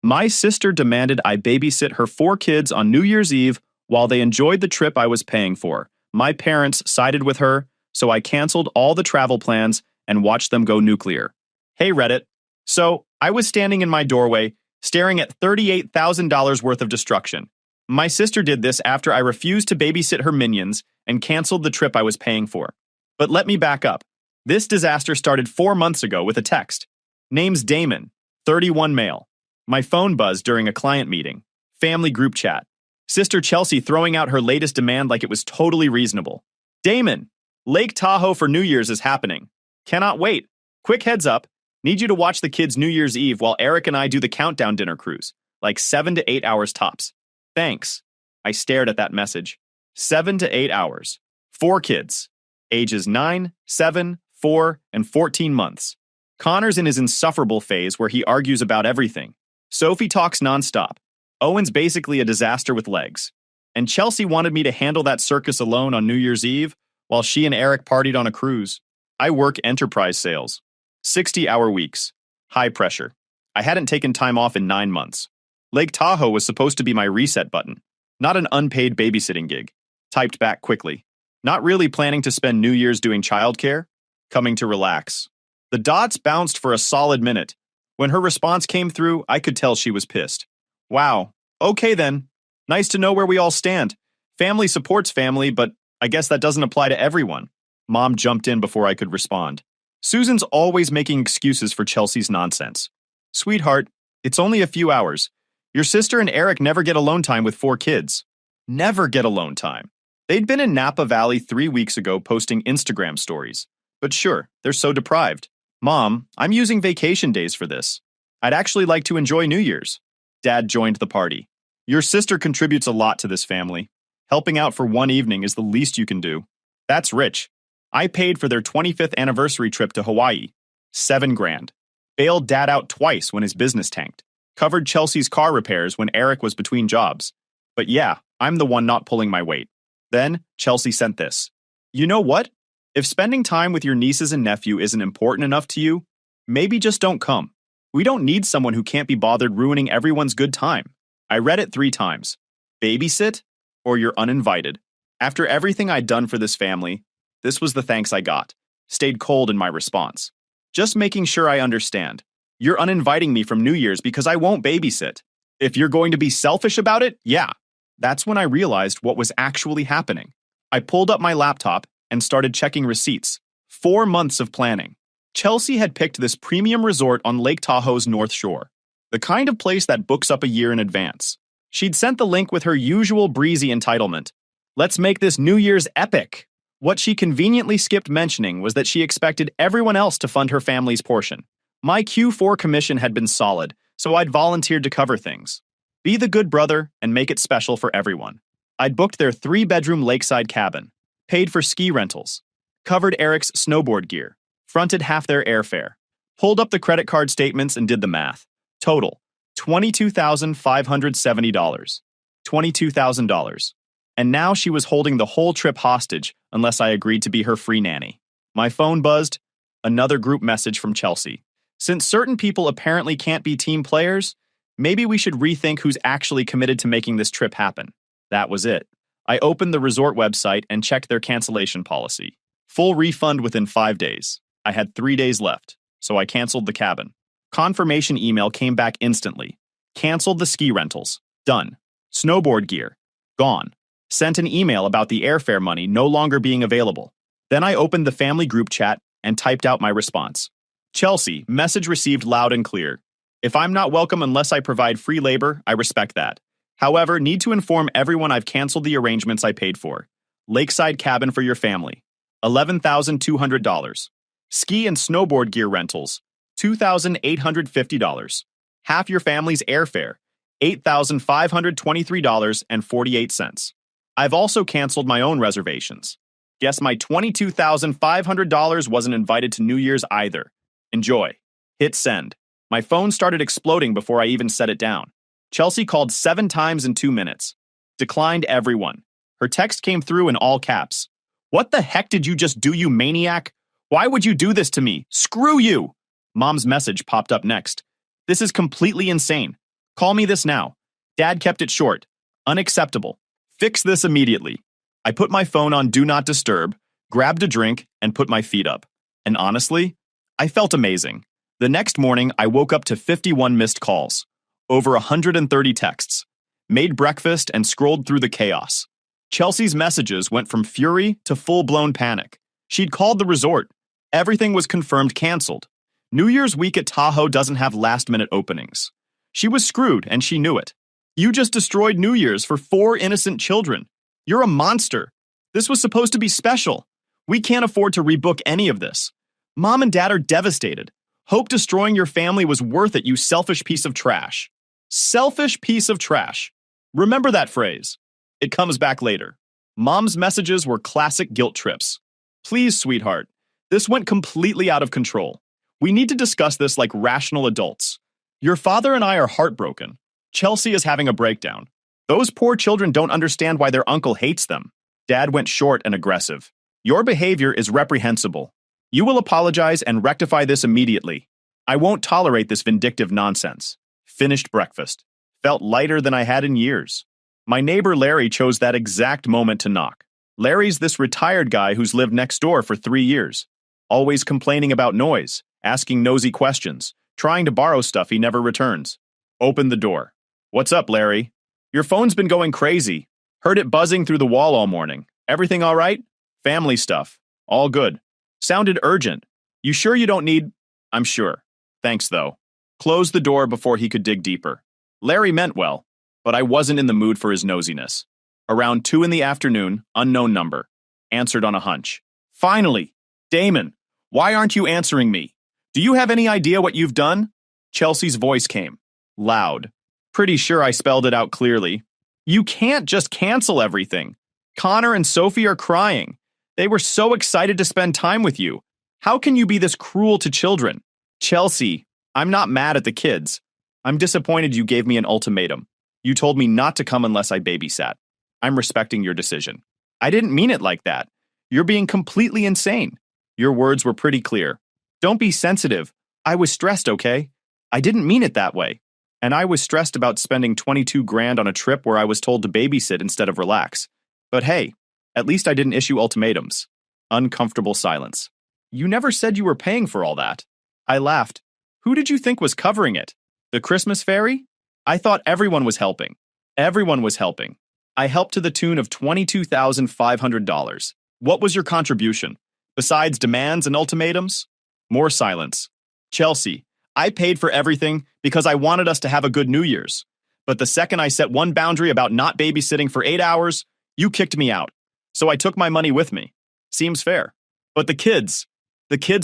My sister demanded I babysit her 4 kids on New Year's Eve while they enjoyed the trip I was paying for. My parents sided with her, so I canceled all the travel plans and watched them go nuclear. Hey Reddit. So, I was standing in my doorway, staring at $38,000 worth of destruction. My sister did this after I refused to babysit her minions and canceled the trip I was paying for. But let me back up. This disaster started 4 months ago with a text. Name's Damon, 31 male. My phone buzzed during a client meeting. Family group chat. Sister Chelsea throwing out her latest demand like it was totally reasonable. Damon, Lake Tahoe for New Year's is happening. Cannot wait. Quick heads up. Need you to watch the kids New Year's Eve while Eric and I do the countdown dinner cruise. Like 7 to 8 hours tops. Thanks. I stared at that message. 7 to 8 hours. 4 kids. Ages 9, 7, 4, and 14 months. Connor's in his insufferable phase where he argues about everything. Sophie talks nonstop. Owen's basically a disaster with legs. And Chelsea wanted me to handle that circus alone on New Year's Eve while she and Eric partied on a cruise. I work enterprise sales. 60-hour weeks. High pressure. I hadn't taken time off in 9 months. Lake Tahoe was supposed to be my reset button, not an unpaid babysitting gig. Typed back quickly. Not really planning to spend New Year's doing childcare? Coming to relax. The dots bounced for a solid minute. When her response came through, I could tell she was pissed. Wow. Okay then. Nice to know where we all stand. Family supports family, but I guess that doesn't apply to everyone. Mom jumped in before I could respond. Susan's always making excuses for Chelsea's nonsense. Sweetheart, it's only a few hours. Your sister and Eric never get alone time with 4 kids. Never get alone time. They'd been in Napa Valley 3 weeks ago posting Instagram stories. But sure, they're so deprived. Mom, I'm using vacation days for this. I'd actually like to enjoy New Year's. Dad joined the party. Your sister contributes a lot to this family. Helping out for one evening is the least you can do. That's rich. I paid for their 25th anniversary trip to Hawaii. $7 grand. Bailed Dad out twice when his business tanked. Covered Chelsea's car repairs when Eric was between jobs. But yeah, I'm the one not pulling my weight. Then, Chelsea sent this. You know what? If spending time with your nieces and nephew isn't important enough to you, maybe just don't come. We don't need someone who can't be bothered ruining everyone's good time. I read it 3 times. Babysit or you're uninvited. After everything I'd done for this family, this was the thanks I got. Stayed cold in my response. Just making sure I understand. You're uninviting me from New Year's because I won't babysit. If you're going to be selfish about it, yeah. That's when I realized what was actually happening. I pulled up my laptop and started checking receipts. 4 months of planning. Chelsea had picked this premium resort on Lake Tahoe's North Shore. The kind of place that books up a year in advance. She'd sent the link with her usual breezy entitlement. Let's make this New Year's epic. What she conveniently skipped mentioning was that she expected everyone else to fund her family's portion. My Q4 commission had been solid, so I'd volunteered to cover things. Be the good brother and make it special for everyone. I'd booked their 3-bedroom lakeside cabin, paid for ski rentals, covered Eric's snowboard gear, fronted half their airfare, pulled up the credit card statements and did the math. Total, $22,570. $22,000. And now she was holding the whole trip hostage unless I agreed to be her free nanny. My phone buzzed. Another group message from Chelsea. Since certain people apparently can't be team players, maybe we should rethink who's actually committed to making this trip happen. That was it. I opened the resort website and checked their cancellation policy. Full refund within 5 days. I had 3 days left, so I canceled the cabin. Confirmation email came back instantly. Canceled the ski rentals. Done. Snowboard gear. Gone. Sent an email about the airfare money no longer being available. Then I opened the family group chat and typed out my response. Chelsea, message received loud and clear. If I'm not welcome unless I provide free labor, I respect that. However, need to inform everyone I've canceled the arrangements I paid for. Lakeside cabin for your family. $11,200. Ski and snowboard gear rentals. $2,850. Half your family's airfare. $8,523.48. I've also canceled my own reservations. Guess my $22,500 wasn't invited to New Year's either. Enjoy. Hit send. My phone started exploding before I even set it down. Chelsea called 7 times in 2 minutes. Declined everyone. Her text came through in all caps. What the heck did you just do, you maniac? Why would you do this to me? Screw you! Mom's message popped up next. This is completely insane. Call me this now. Dad kept it short. Unacceptable. Fix this immediately. I put my phone on Do Not Disturb, grabbed a drink, and put my feet up. And honestly, I felt amazing. The next morning, I woke up to 51 missed calls, over 130 texts, made breakfast, and scrolled through the chaos. Chelsea's messages went from fury to full-blown panic. She'd called the resort. Everything was confirmed canceled. New Year's week at Tahoe doesn't have last-minute openings. She was screwed, and she knew it. You just destroyed New Year's for 4 innocent children. You're a monster. This was supposed to be special. We can't afford to rebook any of this. Mom and Dad are devastated. Hope destroying your family was worth it, you selfish piece of trash. Selfish piece of trash. Remember that phrase. It comes back later. Mom's messages were classic guilt trips. Please, sweetheart. This went completely out of control. We need to discuss this like rational adults. Your father and I are heartbroken. Chelsea is having a breakdown. Those poor children don't understand why their uncle hates them. Dad went short and aggressive. Your behavior is reprehensible. You will apologize and rectify this immediately. I won't tolerate this vindictive nonsense. Finished breakfast. Felt lighter than I had in years. My neighbor Larry chose that exact moment to knock. Larry's this retired guy who's lived next door for 3 years. Always complaining about noise, asking nosy questions, trying to borrow stuff he never returns. Opened the door. What's up, Larry? Your phone's been going crazy. Heard it buzzing through the wall all morning. Everything all right? Family stuff. All good. Sounded urgent. You sure you don't need... I'm sure. Thanks, though. Closed the door before he could dig deeper. Larry meant well, but I wasn't in the mood for his nosiness. Around 2 in the afternoon, unknown number. Answered on a hunch. Finally! Damon, why aren't you answering me? Do you have any idea what you've done? Chelsea's voice came. Loud. Pretty sure I spelled it out clearly. You can't just cancel everything. Connor and Sophie are crying. They were so excited to spend time with you. How can you be this cruel to children? Chelsea, I'm not mad at the kids. I'm disappointed you gave me an ultimatum. You told me not to come unless I babysat. I'm respecting your decision. I didn't mean it like that. You're being completely insane. Your words were pretty clear. Don't be sensitive. I was stressed, okay? I didn't mean it that way. And I was stressed about spending 22 grand on a trip where I was told to babysit instead of relax. But hey, at least I didn't issue ultimatums. Uncomfortable silence. You never said you were paying for all that. I laughed. Who did you think was covering it? The Christmas fairy? I thought everyone was helping. Everyone was helping. I helped to the tune of $22,500. What was your contribution? Besides demands and ultimatums? More silence. Chelsea, I paid for everything because I wanted us to have a good New Year's. But the second I set one boundary about not babysitting for 8 hours, you kicked me out. So I took my money with me. Seems fair. But the kids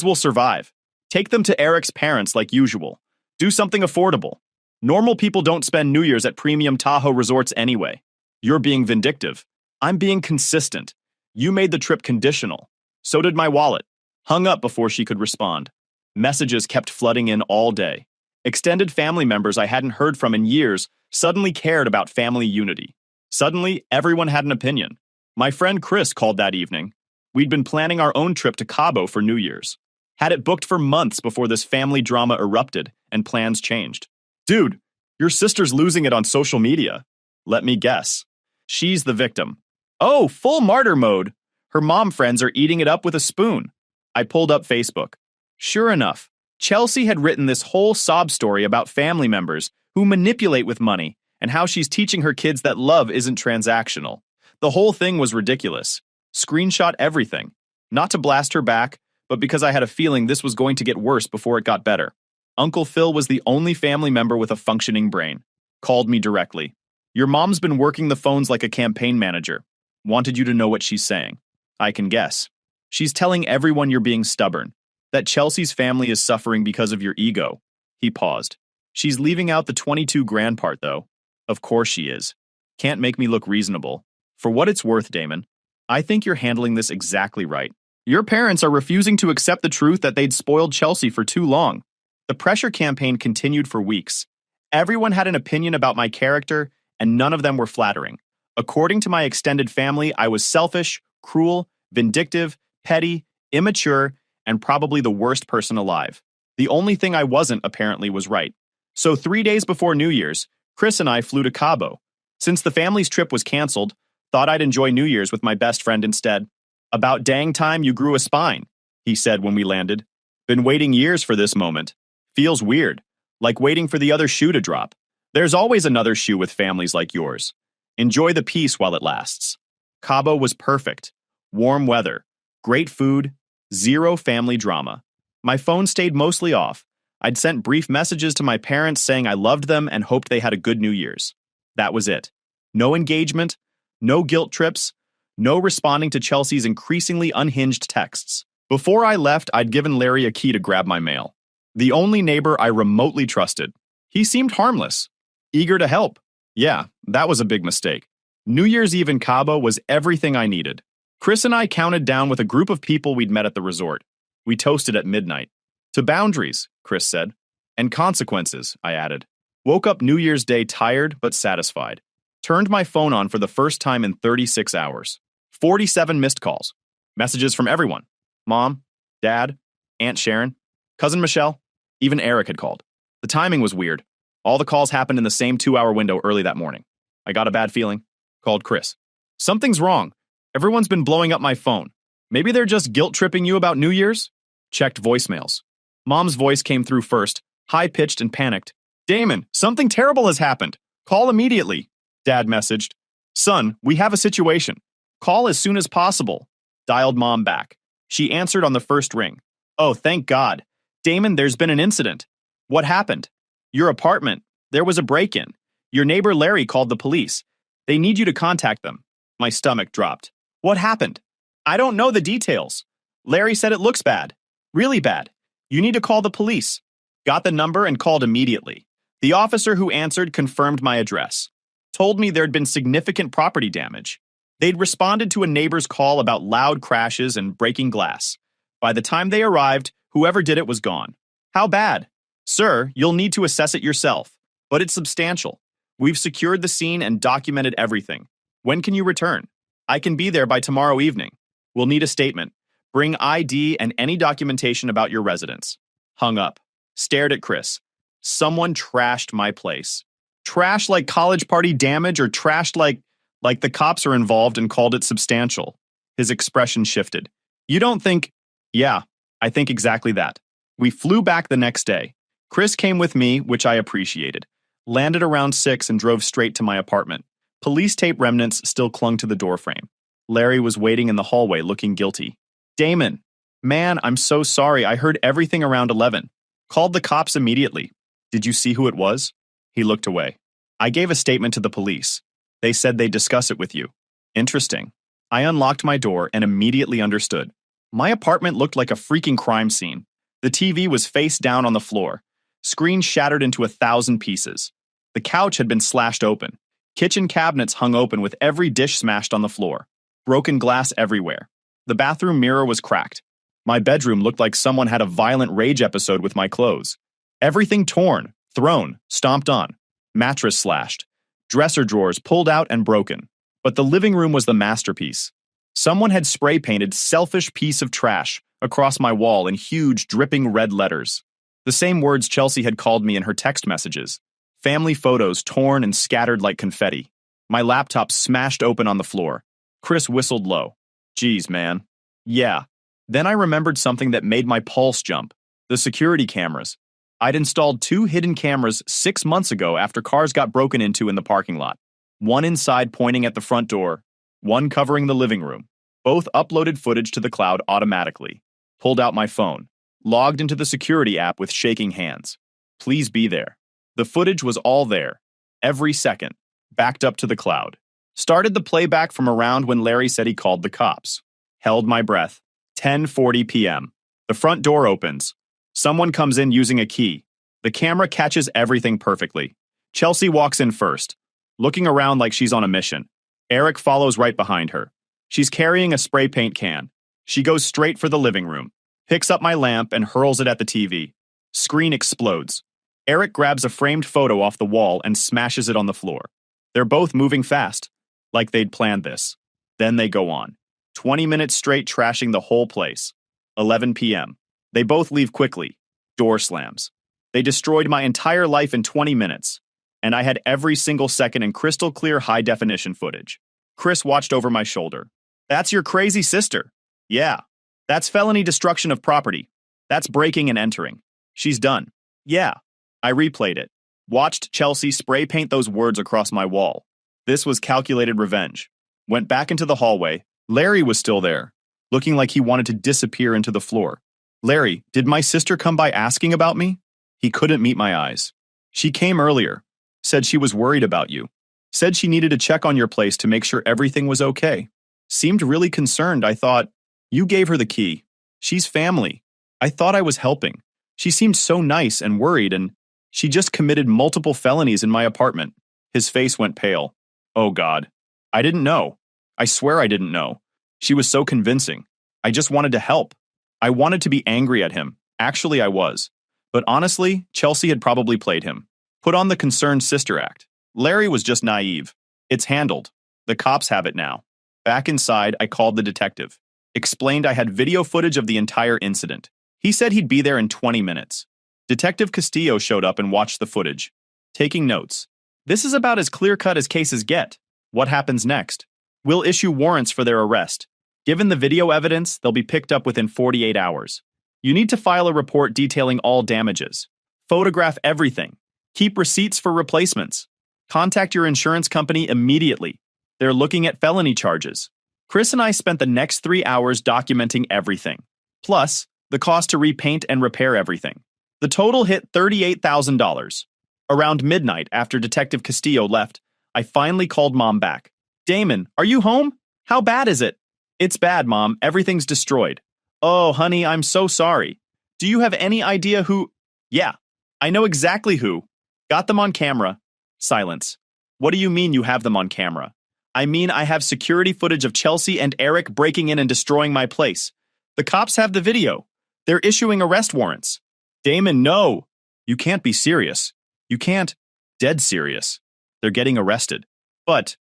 will survive. Take them to Eric's parents like usual. Do something affordable. Normal people don't spend New Year's at premium Tahoe resorts anyway. You're being vindictive. I'm being consistent. You made the trip conditional. So did my wallet. Hung up before she could respond. Messages kept flooding in all day. Extended family members I hadn't heard from in years suddenly cared about family unity. Suddenly, everyone had an opinion. My friend Chris called that evening. We'd been planning our own trip to Cabo for New Year's. Had it booked for months before this family drama erupted and plans changed. Dude, your sister's losing it on social media. Let me guess. She's the victim. Oh, full martyr mode. Her mom friends are eating it up with a spoon. I pulled up Facebook. Sure enough, Chelsea had written this whole sob story about family members who manipulate with money and how she's teaching her kids that love isn't transactional. The whole thing was ridiculous. Screenshot everything. Not to blast her back, but because I had a feeling this was going to get worse before it got better. Uncle Phil was the only family member with a functioning brain. Called me directly. Your mom's been working the phones like a campaign manager. Wanted you to know what she's saying. I can guess. She's telling everyone you're being stubborn. That Chelsea's family is suffering because of your ego. He paused. She's leaving out the 22 grand part, though. Of course she is. Can't make me look reasonable. For what it's worth, Damon, I think you're handling this exactly right. Your parents are refusing to accept the truth that they'd spoiled Chelsea for too long. The pressure campaign continued for weeks. Everyone had an opinion about my character, and none of them were flattering. According to my extended family, I was selfish, cruel, vindictive, petty, immature, and probably the worst person alive. The only thing I wasn't, apparently, was right. So 3 days before New Year's, Chris and I flew to Cabo. Since the family's trip was canceled, thought I'd enjoy New Year's with my best friend instead. About dang time you grew a spine, he said when we landed. Been waiting years for this moment. Feels weird, like waiting for the other shoe to drop. There's always another shoe with families like yours. Enjoy the peace while it lasts. Cabo was perfect. Warm weather, great food, zero family drama. My phone stayed mostly off. I'd sent brief messages to my parents saying I loved them and hoped they had a good New Year's. That was it. No engagement, no guilt trips, no responding to Chelsea's increasingly unhinged texts. Before I left, I'd given Larry a key to grab my mail. The only neighbor I remotely trusted. He seemed harmless, eager to help. Yeah, that was a big mistake. New Year's Eve in Cabo was everything I needed. Chris and I counted down with a group of people we'd met at the resort. We toasted at midnight. To boundaries, Chris said. And consequences, I added. Woke up New Year's Day tired but satisfied. Turned my phone on for the first time in 36 hours. 47 missed calls. Messages from everyone. Mom, Dad, Aunt Sharon, Cousin Michelle, even Eric had called. The timing was weird. All the calls happened in the same 2-hour window early that morning. I got a bad feeling. Called Chris. Something's wrong. Everyone's been blowing up my phone. Maybe they're just guilt-tripping you about New Year's? Checked voicemails. Mom's voice came through first, high-pitched and panicked. Damon, something terrible has happened. Call immediately. Dad messaged. Son, we have a situation. Call as soon as possible. Dialed Mom back. She answered on the first ring. Oh, thank God. Damon, there's been an incident. What happened? Your apartment. There was a break-in. Your neighbor Larry called the police. They need you to contact them. My stomach dropped. What happened? I don't know the details. Larry said it looks bad. Really bad. You need to call the police. Got the number and called immediately. The officer who answered confirmed my address. Told me there'd been significant property damage. They'd responded to a neighbor's call about loud crashes and breaking glass. By the time they arrived, whoever did it was gone. How bad? Sir, you'll need to assess it yourself, but it's substantial. We've secured the scene and documented everything. When can you return? I can be there by tomorrow evening. We'll need a statement. Bring ID and any documentation about your residence. Hung up. Stared at Chris. Someone trashed my place. Trash like college party damage or trashed like the cops are involved and called it substantial. His expression shifted. You don't think... Yeah, I think exactly that. We flew back the next day. Chris came with me, which I appreciated. Landed around 6 and drove straight to my apartment. Police tape remnants still clung to the doorframe. Larry was waiting in the hallway looking guilty. Damon, man, I'm so sorry. I heard everything around 11. Called the cops immediately. Did you see who it was? He looked away. I gave a statement to the police. They said they'd discuss it with you. Interesting. I unlocked my door and immediately understood. My apartment looked like a freaking crime scene. The TV was face down on the floor. Screen shattered into 1,000 pieces. The couch had been slashed open. Kitchen cabinets hung open with every dish smashed on the floor. Broken glass everywhere. The bathroom mirror was cracked. My bedroom looked like someone had a violent rage episode with my clothes. Everything torn, thrown, stomped on. Mattress slashed. Dresser drawers pulled out and broken. But the living room was the masterpiece. Someone had spray painted "selfish piece of trash" across my wall in huge, dripping red letters. The same words Chelsea had called me in her text messages. Family photos torn and scattered like confetti. My laptop smashed open on the floor. Chris whistled low. Geez, man. Yeah. Then I remembered something that made my pulse jump. The security cameras. I'd installed 2 hidden cameras 6 months ago after cars got broken into in the parking lot. One inside pointing at the front door, one covering the living room. Both uploaded footage to the cloud automatically. Pulled out my phone. Logged into the security app with shaking hands. Please be there. The footage was all there. Every second. Backed up to the cloud. Started the playback from around when Larry said he called the cops. Held my breath. 10:40 p.m. The front door opens. Someone comes in using a key. The camera catches everything perfectly. Chelsea walks in first, looking around like she's on a mission. Eric follows right behind her. She's carrying a spray paint can. She goes straight for the living room, picks up my lamp and hurls it at the TV. Screen explodes. Eric grabs a framed photo off the wall and smashes it on the floor. They're both moving fast, like they'd planned this. Then they go on. 20 minutes straight trashing the whole place. 11 p.m. They both leave quickly. Door slams. They destroyed my entire life in 20 minutes. and I had every single second in crystal clear high-definition footage. Chris watched over my shoulder. That's your crazy sister. Yeah. That's felony destruction of property. That's breaking and entering. She's done. Yeah. I replayed it. Watched Chelsea spray paint those words across my wall. This was calculated revenge. Went back into the hallway. Larry was still there, looking like he wanted to disappear into the floor. Larry, did my sister come by asking about me? He couldn't meet my eyes. She came earlier. Said she was worried about you. Said she needed to check on your place to make sure everything was okay. Seemed really concerned. I thought, you gave her the key. She's family. I thought I was helping. She seemed so nice and worried, and she just committed multiple felonies in my apartment. His face went pale. Oh God. I didn't know. I swear I didn't know. She was so convincing. I just wanted to help. I wanted to be angry at him. Actually, I was. But honestly, Chelsea had probably played him. Put on the concerned sister act. Larry was just naive. It's handled. The cops have it now. Back inside, I called the detective. Explained I had video footage of the entire incident. He said he'd be there in 20 minutes. Detective Castillo showed up and watched the footage. Taking notes. This is about as clear-cut as cases get. What happens next? We'll issue warrants for their arrest. Given the video evidence, they'll be picked up within 48 hours. You need to file a report detailing all damages. Photograph everything. Keep receipts for replacements. Contact your insurance company immediately. They're looking at felony charges. Chris and I spent the next 3 hours documenting everything. Plus, the cost to repaint and repair everything. The total hit $38,000. Around midnight, after Detective Castillo left, I finally called Mom back. Damon, are you home? How bad is it? It's bad, Mom. Everything's destroyed. Oh, honey, I'm so sorry. Do you have any idea who? Yeah, I know exactly who. Got them on camera. Silence. What do you mean you have them on camera? I mean I have security footage of Chelsea and Eric breaking in and destroying my place. The cops have the video. They're issuing arrest warrants. Damon, no. You can't be serious. You can't. Dead serious. They're getting arrested. But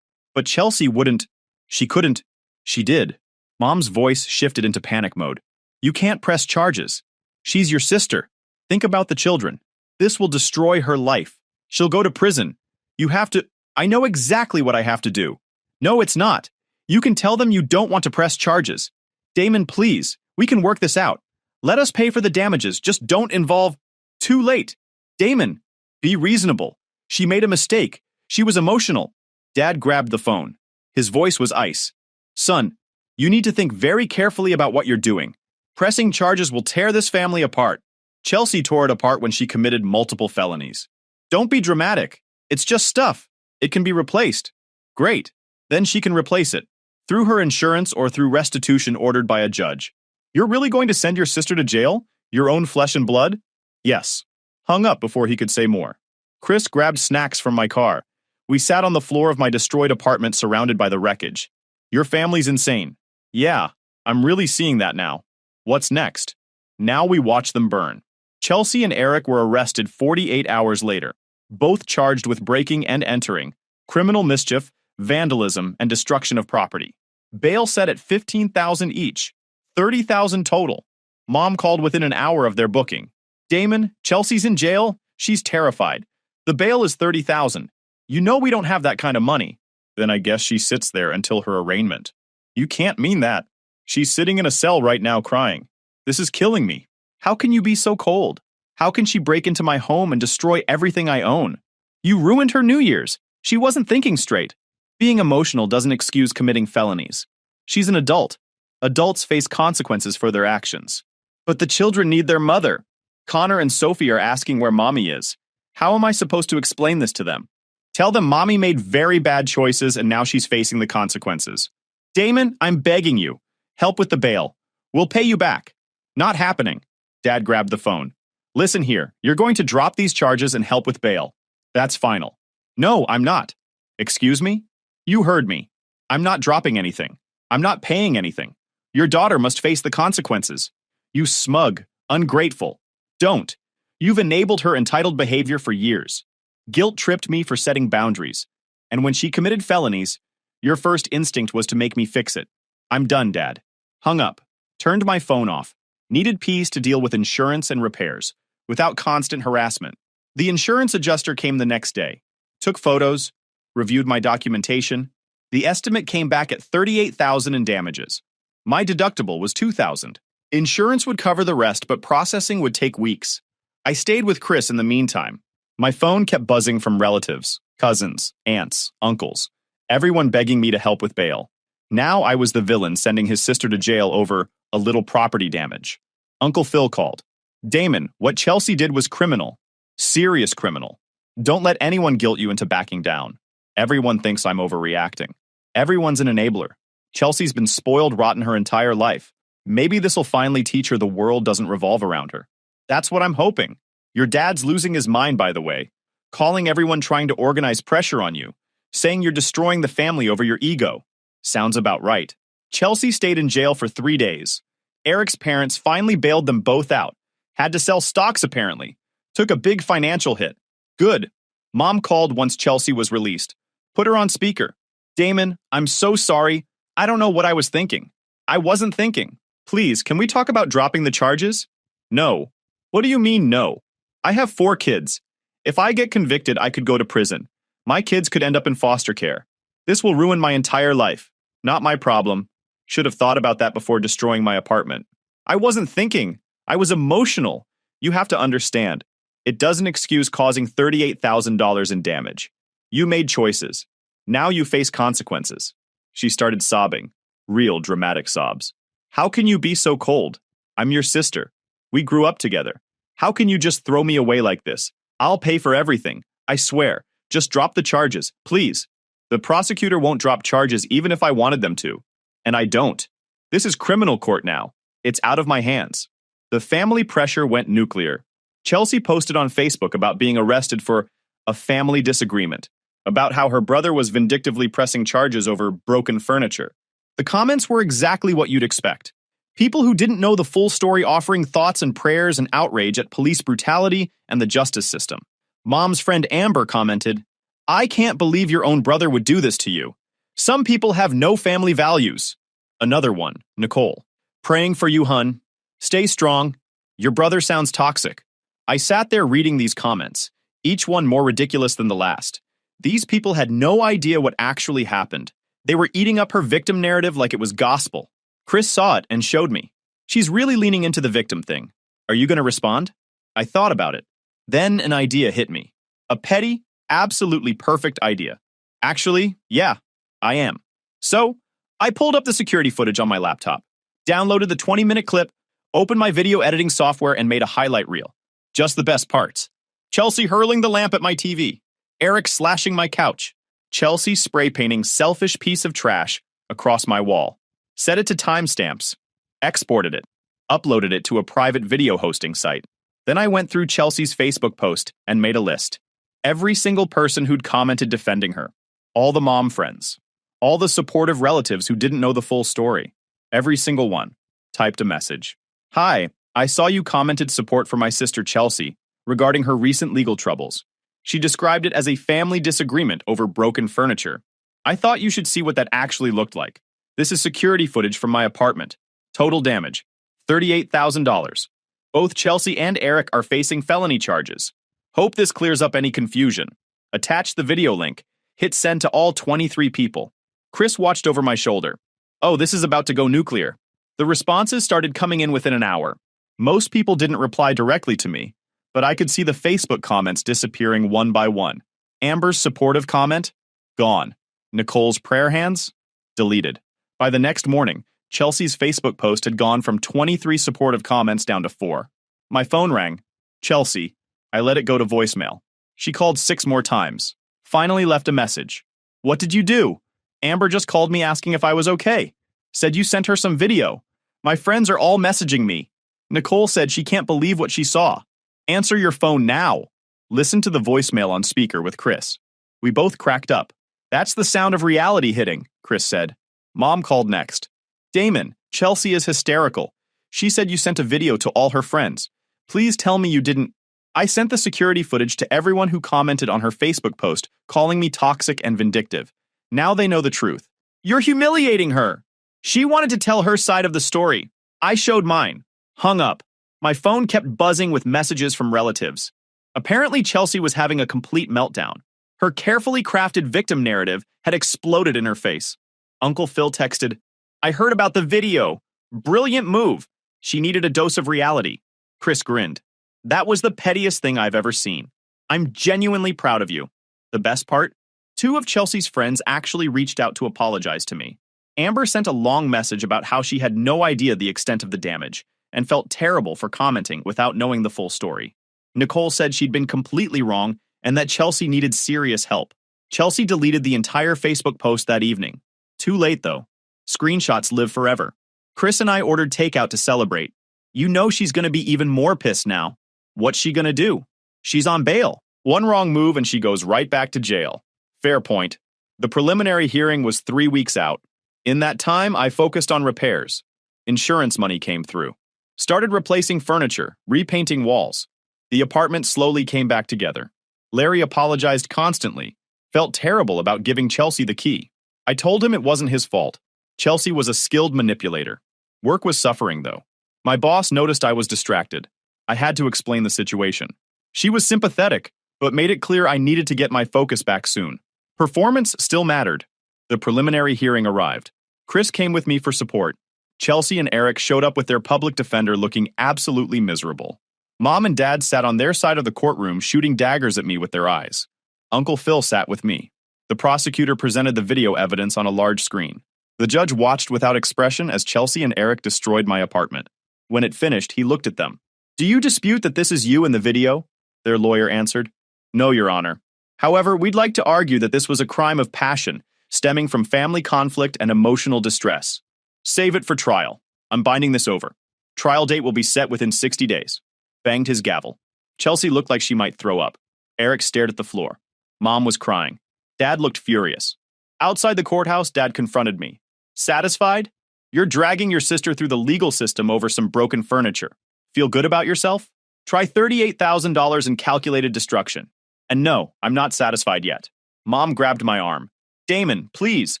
Chelsea wouldn't. She couldn't. She did. Mom's voice shifted into panic mode. You can't press charges. She's your sister. Think about the children. This will destroy her life. She'll go to prison. You have to. I know exactly what I have to do. No, it's not. You can tell them you don't want to press charges. Damon, please. We can work this out. Let us pay for the damages. Just don't involve. Too late. Damon, be reasonable. She made a mistake. She was emotional. Dad grabbed the phone. His voice was ice. Son, you need to think very carefully about what you're doing. Pressing charges will tear this family apart. Chelsea tore it apart when she committed multiple felonies. Don't be dramatic. It's just stuff. It can be replaced. Great. Then she can replace it. Through her insurance or through restitution ordered by a judge. You're really going to send your sister to jail? Your own flesh and blood? Yes. Hung up before he could say more. Chris grabbed snacks from my car. We sat on the floor of my destroyed apartment surrounded by the wreckage. Your family's insane. Yeah, I'm really seeing that now. What's next? Now we watch them burn. Chelsea and Eric were arrested 48 hours later, both charged with breaking and entering, criminal mischief, vandalism, and destruction of property. Bail set at $15,000 each, $30,000 total. Mom called within an hour of their booking. Damon, Chelsea's in jail? She's terrified. The bail is $30,000. You know we don't have that kind of money. Then I guess she sits there until her arraignment. You can't mean that. She's sitting in a cell right now crying. This is killing me. How can you be so cold? How can she break into my home and destroy everything I own? You ruined her New Year's. She wasn't thinking straight. Being emotional doesn't excuse committing felonies. She's an adult. Adults face consequences for their actions. But the children need their mother. Connor and Sophie are asking where mommy is. How am I supposed to explain this to them? Tell them mommy made very bad choices and now she's facing the consequences. Damon, I'm begging you. Help with the bail. We'll pay you back. Not happening. Dad grabbed the phone. Listen here, you're going to drop these charges and help with bail. That's final. No, I'm not. Excuse me? You heard me. I'm not dropping anything. I'm not paying anything. Your daughter must face the consequences. You smug, ungrateful. Don't. You've enabled her entitled behavior for years. Guilt tripped me for setting boundaries. And when she committed felonies, your first instinct was to make me fix it. I'm done, Dad. Hung up. Turned my phone off. Needed peace to deal with insurance and repairs, without constant harassment. The insurance adjuster came the next day. Took photos, reviewed my documentation. The estimate came back at $38,000 in damages. My deductible was $2,000. Insurance would cover the rest, but processing would take weeks. I stayed with Chris in the meantime. My phone kept buzzing from relatives, cousins, aunts, uncles, everyone begging me to help with bail. Now I was the villain sending his sister to jail over a little property damage. Uncle Phil called. Damon, what Chelsea did was criminal. Serious criminal. Don't let anyone guilt you into backing down. Everyone thinks I'm overreacting. Everyone's an enabler. Chelsea's been spoiled rotten her entire life. Maybe this'll finally teach her the world doesn't revolve around her. That's what I'm hoping. Your dad's losing his mind, by the way. Calling everyone trying to organize pressure on you. Saying you're destroying the family over your ego. Sounds about right. Chelsea stayed in jail for 3 days. Eric's parents finally bailed them both out. Had to sell stocks, apparently. Took a big financial hit. Good. Mom called once Chelsea was released. Put her on speaker. Damon, I'm so sorry. I don't know what I was thinking. I wasn't thinking. Please, can we talk about dropping the charges? No. What do you mean, no? I have 4 kids. If I get convicted, I could go to prison. My kids could end up in foster care. This will ruin my entire life. Not my problem. Should have thought about that before destroying my apartment. I wasn't thinking. I was emotional. You have to understand. It doesn't excuse causing $38,000 in damage. You made choices. Now you face consequences. She started sobbing. Real dramatic sobs. How can you be so cold? I'm your sister. We grew up together. How can you just throw me away like this? I'll pay for everything. I swear. Just drop the charges, please. The prosecutor won't drop charges even if I wanted them to. And I don't. This is criminal court now. It's out of my hands. The family pressure went nuclear. Chelsea posted on Facebook about being arrested for a family disagreement, about how her brother was vindictively pressing charges over broken furniture. The comments were exactly what you'd expect. People who didn't know the full story offering thoughts and prayers and outrage at police brutality and the justice system. Mom's friend Amber commented, I can't believe your own brother would do this to you. Some people have no family values. Another one, Nicole. Praying for you, hun. Stay strong. Your brother sounds toxic. I sat there reading these comments, each one more ridiculous than the last. These people had no idea what actually happened. They were eating up her victim narrative like it was gospel. Chris saw it and showed me. She's really leaning into the victim thing. Are you going to respond? I thought about it. Then an idea hit me. A petty, absolutely perfect idea. Actually, yeah, I am. So, I pulled up the security footage on my laptop, downloaded the 20-minute clip, opened my video editing software and made a highlight reel. Just the best parts. Chelsea hurling the lamp at my TV. Eric slashing my couch. Chelsea spray painting selfish piece of trash across my wall. Set it to timestamps. Exported it. Uploaded it to a private video hosting site. Then I went through Chelsea's Facebook post and made a list. Every single person who'd commented defending her. All the mom friends. All the supportive relatives who didn't know the full story. Every single one. Typed a message. Hi, I saw you commented support for my sister Chelsea regarding her recent legal troubles. She described it as a family disagreement over broken furniture. I thought you should see what that actually looked like. This is security footage from my apartment. Total damage. $38,000. Both Chelsea and Eric are facing felony charges. Hope this clears up any confusion. Attach the video link. Hit send to all 23 people. Chris watched over my shoulder. Oh, this is about to go nuclear. The responses started coming in within an hour. Most people didn't reply directly to me, but I could see the Facebook comments disappearing one by one. Amber's supportive comment? Gone. Nicole's prayer hands? Deleted. By the next morning, Chelsea's Facebook post had gone from 23 supportive comments down to 4. My phone rang. Chelsea. I let it go to voicemail. She called 6 more times. Finally left a message. What did you do? Amber just called me asking if I was okay. Said you sent her some video. My friends are all messaging me. Nicole said she can't believe what she saw. Answer your phone now. Listen to the voicemail on speaker with Chris. We both cracked up. That's the sound of reality hitting, Chris said. Mom called next. Damon, Chelsea is hysterical. She said you sent a video to all her friends. Please tell me you didn't. I sent the security footage to everyone who commented on her Facebook post, calling me toxic and vindictive. Now they know the truth. You're humiliating her. She wanted to tell her side of the story. I showed mine. Hung up. My phone kept buzzing with messages from relatives. Apparently Chelsea was having a complete meltdown. Her carefully crafted victim narrative had exploded in her face. Uncle Phil texted, "I heard about the video. Brilliant move." She needed a dose of reality. Chris grinned. "That was the pettiest thing I've ever seen. I'm genuinely proud of you." The best part? Two of Chelsea's friends actually reached out to apologize to me. Amber sent a long message about how she had no idea the extent of the damage and felt terrible for commenting without knowing the full story. Nicole said she'd been completely wrong and that Chelsea needed serious help. Chelsea deleted the entire Facebook post that evening. Too late, though. Screenshots live forever. Chris and I ordered takeout to celebrate. You know she's going to be even more pissed now. What's she going to do? She's on bail. One wrong move and she goes right back to jail. Fair point. The preliminary hearing was 3 weeks out. In that time, I focused on repairs. Insurance money came through. Started replacing furniture, repainting walls. The apartment slowly came back together. Larry apologized constantly, felt terrible about giving Chelsea the key. I told him it wasn't his fault. Chelsea was a skilled manipulator. Work was suffering, though. My boss noticed I was distracted. I had to explain the situation. She was sympathetic, but made it clear I needed to get my focus back soon. Performance still mattered. The preliminary hearing arrived. Chris came with me for support. Chelsea and Eric showed up with their public defender looking absolutely miserable. Mom and Dad sat on their side of the courtroom shooting daggers at me with their eyes. Uncle Phil sat with me. The prosecutor presented the video evidence on a large screen. The judge watched without expression as Chelsea and Eric destroyed my apartment. When it finished, he looked at them. "Do you dispute that this is you in the video?" Their lawyer answered. "No, Your Honor. However, we'd like to argue that this was a crime of passion, stemming from family conflict and emotional distress. Save it for trial. I'm binding this over. Trial date will be set within 60 days. Banged his gavel. Chelsea looked like she might throw up. Eric stared at the floor. Mom was crying. Dad looked furious. Outside the courthouse, Dad confronted me. "Satisfied? You're dragging your sister through the legal system over some broken furniture. Feel good about yourself? Try $38,000 in calculated destruction." And no, I'm not satisfied yet. Mom grabbed my arm. "Damon, please.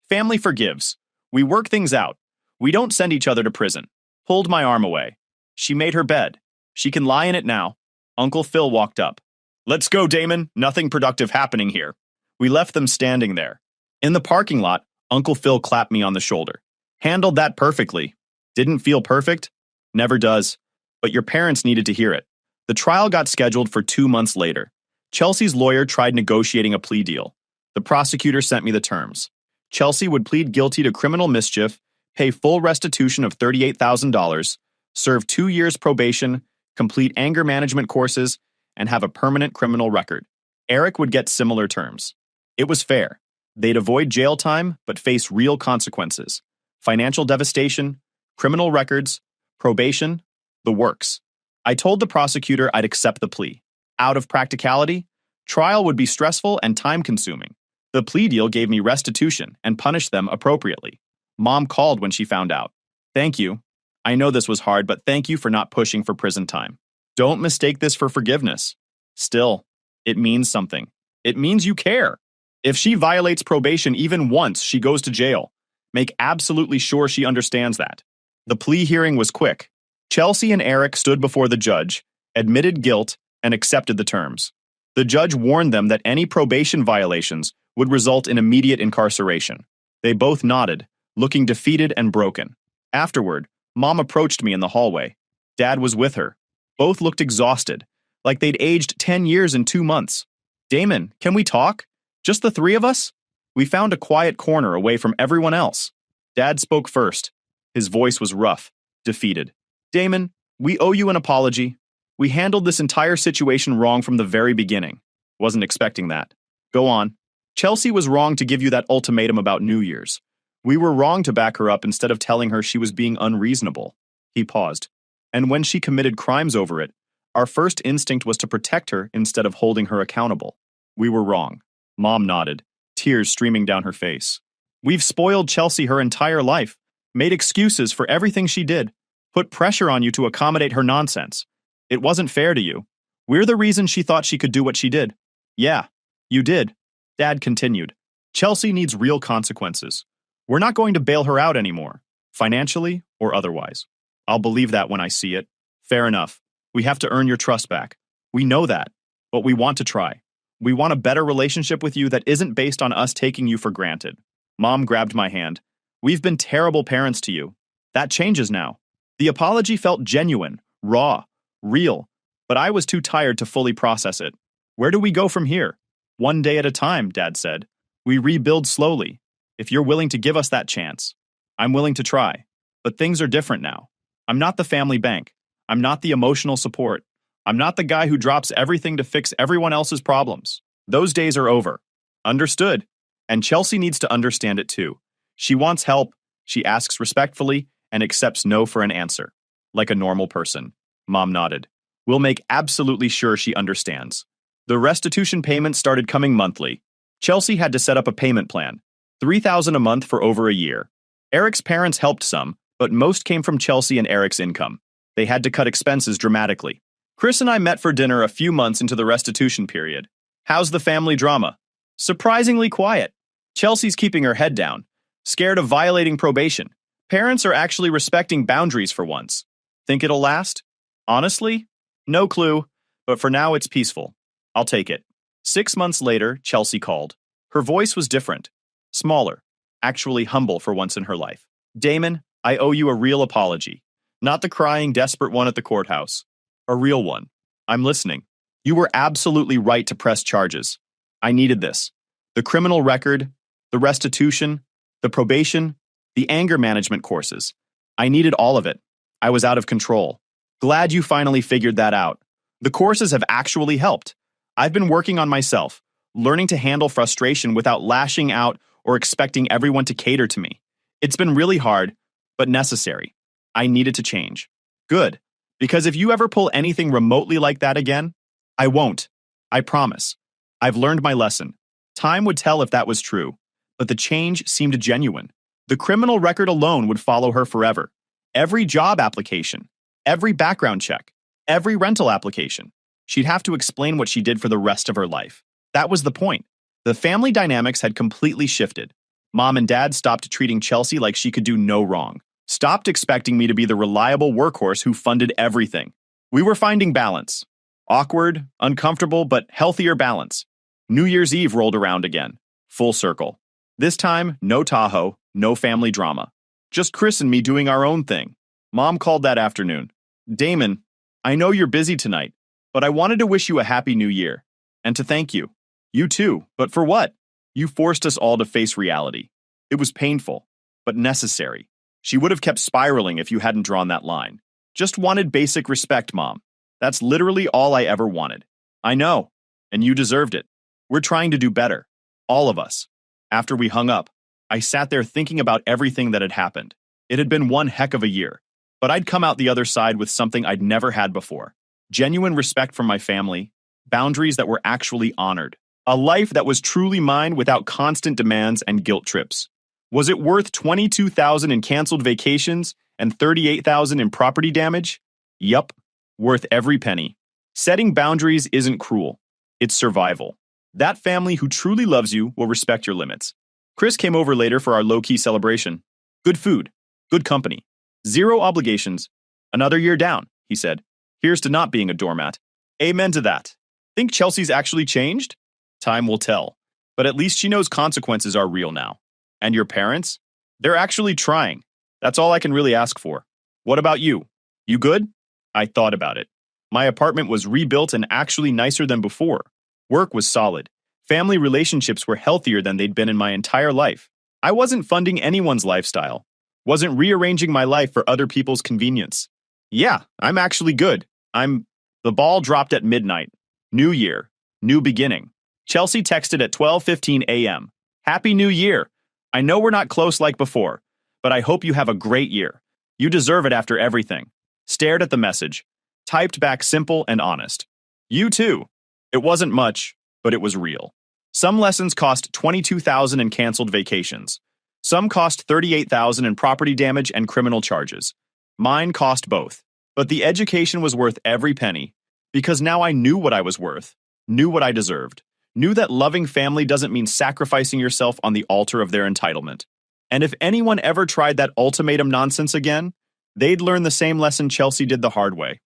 Family forgives. We work things out. We don't send each other to prison." Pulled my arm away. She made her bed. She can lie in it now. Uncle Phil walked up. "Let's go, Damon. Nothing productive happening here." We left them standing there. In the parking lot, Uncle Phil clapped me on the shoulder. "Handled that perfectly. Didn't feel perfect? Never does. But your parents needed to hear it." The trial got scheduled for 2 months later. Chelsea's lawyer tried negotiating a plea deal. The prosecutor sent me the terms. Chelsea would plead guilty to criminal mischief, pay full restitution of $38,000, serve 2 years probation, complete anger management courses, and have a permanent criminal record. Eric would get similar terms. It was fair. They'd avoid jail time, but face real consequences. Financial devastation, criminal records, probation, the works. I told the prosecutor I'd accept the plea. Out of practicality, trial would be stressful and time-consuming. The plea deal gave me restitution and punished them appropriately. Mom called when she found out. "Thank you. I know this was hard, but thank you for not pushing for prison time. Don't mistake this for forgiveness. Still, it means something. It means you care. If she violates probation even once, she goes to jail. Make absolutely sure she understands that." The plea hearing was quick. Chelsea and Eric stood before the judge, admitted guilt, and accepted the terms. The judge warned them that any probation violations would result in immediate incarceration. They both nodded, looking defeated and broken. Afterward, Mom approached me in the hallway. Dad was with her. Both looked exhausted, like they'd aged 10 years in 2 months. "Damon, can we talk? Just the 3 of us?" We found a quiet corner away from everyone else. Dad spoke first. His voice was rough, defeated. "Damon, we owe you an apology. We handled this entire situation wrong from the very beginning. Wasn't expecting that. Go on." "Chelsea was wrong to give you that ultimatum about New Year's. We were wrong to back her up instead of telling her she was being unreasonable." He paused. "And when she committed crimes over it, our first instinct was to protect her instead of holding her accountable. We were wrong." Mom nodded, tears streaming down her face. "We've spoiled Chelsea her entire life, made excuses for everything she did, put pressure on you to accommodate her nonsense. It wasn't fair to you. We're the reason she thought she could do what she did." "Yeah, you did." Dad continued. "Chelsea needs real consequences. We're not going to bail her out anymore, financially or otherwise. I'll believe that when I see it. Fair enough. We have to earn your trust back. We know that, but we want to try. We want a better relationship with you that isn't based on us taking you for granted. Mom grabbed my hand. We've been terrible parents to you. That changes now. The apology felt genuine, raw, real, but I was too tired to fully process it. Where do we go from here? One day at a time, Dad said. We rebuild slowly. If you're willing to give us that chance. I'm willing to try. But things are different now. I'm not the family bank. I'm not the emotional support. I'm not the guy who drops everything to fix everyone else's problems. Those days are over. Understood. And Chelsea needs to understand it too. She wants help, she asks respectfully, and accepts no for an answer. Like a normal person. Mom nodded. We'll make absolutely sure she understands. The restitution payments started coming monthly. Chelsea had to set up a payment plan. $3,000 a month for over a year. Eric's parents helped some, but most came from Chelsea and Eric's income. They had to cut expenses dramatically. Chris and I met for dinner a few months into the restitution period. How's the family drama? Surprisingly quiet. Chelsea's keeping her head down, scared of violating probation. Parents are actually respecting boundaries for once. Think it'll last? Honestly? No clue, but for now it's peaceful. I'll take it. 6 months later, Chelsea called. Her voice was different. Smaller. Actually humble for once in her life. Damon, I owe you a real apology. Not the crying, desperate one at the courthouse. A real one. I'm listening. You were absolutely right to press charges. I needed this. The criminal record, the restitution, the probation, the anger management courses. I needed all of it. I was out of control. Glad you finally figured that out. The courses have actually helped. I've been working on myself, learning to handle frustration without lashing out or expecting everyone to cater to me. It's been really hard, but necessary. I needed to change. Good. Because if you ever pull anything remotely like that again, I won't. I promise. I've learned my lesson. Time would tell if that was true, but the change seemed genuine. The criminal record alone would follow her forever. Every job application, every background check, every rental application. She'd have to explain what she did for the rest of her life. That was the point. The family dynamics had completely shifted. Mom and Dad stopped treating Chelsea like she could do no wrong. Stopped expecting me to be the reliable workhorse who funded everything. We were finding balance. Awkward, uncomfortable, but healthier balance. New Year's Eve rolled around again. Full circle. This time, no Tahoe, no family drama. Just Chris and me doing our own thing. Mom called that afternoon. Damon, I know you're busy tonight, but I wanted to wish you a happy new year. And to thank you. You too, but for what? You forced us all to face reality. It was painful, but necessary. She would have kept spiraling if you hadn't drawn that line. Just wanted basic respect, Mom. That's literally all I ever wanted. I know, and you deserved it. We're trying to do better. All of us. After we hung up, I sat there thinking about everything that had happened. It had been one heck of a year, but I'd come out the other side with something I'd never had before. Genuine respect for my family, boundaries that were actually honored. A life that was truly mine without constant demands and guilt trips. Was it worth $22,000 in canceled vacations and $38,000 in property damage? Yup, worth every penny. Setting boundaries isn't cruel. It's survival. That family who truly loves you will respect your limits. Chris came over later for our low-key celebration. Good food, good company, zero obligations. Another year down, he said. Here's to not being a doormat. Amen to that. Think Chelsea's actually changed? Time will tell. But at least she knows consequences are real now. And your parents? They're actually trying. That's all I can really ask for. What about you? You good? I thought about it. My apartment was rebuilt and actually nicer than before. Work was solid. Family relationships were healthier than they'd been in my entire life. I wasn't funding anyone's lifestyle. Wasn't rearranging my life for other people's convenience. Yeah, I'm actually good. The ball dropped at midnight. New year. New beginning. Chelsea texted at 12:15 a.m. Happy New Year. I know we're not close like before, but I hope you have a great year. You deserve it after everything. Stared at the message. Typed back simple and honest. You too. It wasn't much, but it was real. Some lessons cost $22,000 in canceled vacations. Some cost $38,000 in property damage and criminal charges. Mine cost both. But the education was worth every penny, because now I knew what I was worth, knew what I deserved, knew that loving family doesn't mean sacrificing yourself on the altar of their entitlement. And if anyone ever tried that ultimatum nonsense again, they'd learn the same lesson Chelsea did the hard way.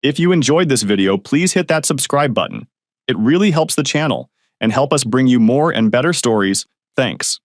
If you enjoyed this video, please hit that subscribe button. It really helps the channel, and help us bring you more and better stories. Thanks.